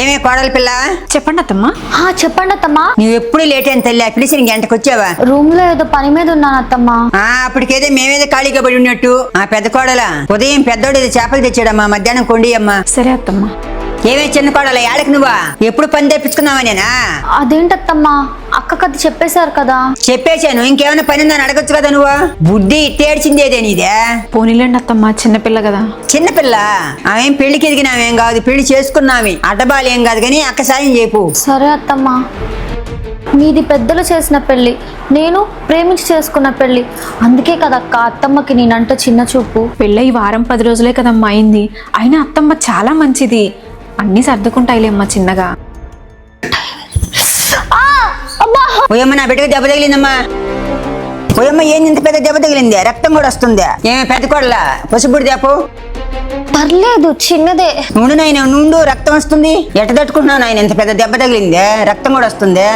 ఏమే కోడలి పిల్ల చెప్పండి అత్తమ్మా. చెప్పండి అత్తమ్మా. నువ్వు ఎప్పుడు లేట్ అయిన తల్లి పిలిచి నీ గంటకు వచ్చావా? రూమ్ లో ఏదో పని మీద ఉన్నాను అత్తమ్మా. అప్పటికేదో మేమేదో ఖాళీగా పడి ఉన్నట్టు. పెద్ద కోడల ఉదయం పెద్దోడు ఏదో చేపలు తెచ్చాడమ్మా, మధ్యాహ్నం కొండి అమ్మా. సరే అత్తమ్మా. ఏమే చిన్న కోడల ఏడకి నువ్వా ఎప్పుడు పని తెప్పించుకున్నావా? నేనా అదేంటత్తమ్మా, అక్కకి అది చెప్పేశారు కదా. చెప్పేశాను, ఇంకేమైనా పని ఉందని అడగచ్చు కదా. నువ్వు బుద్ధి ఇట్టేడ్చిందేదే నీదే. పోనీలేండి అత్తమ్మా, చిన్నపిల్ల కదా. చిన్నపిల్ల ఆమెం పెళ్లికి ఎదిగినామేం కాదు, పెళ్లి చేసుకున్నామే. అడ్డబాలు ఏం కాదు కానీ అక్క సాయం చెప్పు. సరే అత్తమ్మా. మీది పెద్దలు చేసిన పెళ్లి, నేను ప్రేమించి చేసుకున్న పెళ్లి. అందుకే కదక్క అత్తమ్మకి నేనంటే చిన్న చూపు. పెళ్ళై వారం 10 రోజులే కదమ్మా అయింది. అయినా అత్తమ్మ చాలా మంచిది, అన్నీ సర్దుకుంటాయిలేమ్మా చిన్నగా. ఓయమ్మ నా బిడ్డకు దెబ్బ తగిలిందమ్మా. ఓయమ్మ ఏంది ఇంత పెద్ద దెబ్బ తగిలింది? రక్తం కూడా వస్తుంది. ఏమే పెద్ద కోడల పసుపుడు దేపు. పర్లేదు చిన్నదే. నుండు నాయన నుండు, రక్తం వస్తుంది. ఎట్ట తట్టుకుంటున్నావు నాయన? ఇంత పెద్ద దెబ్బ తగిలింది, రక్తం కూడా వస్తుంది.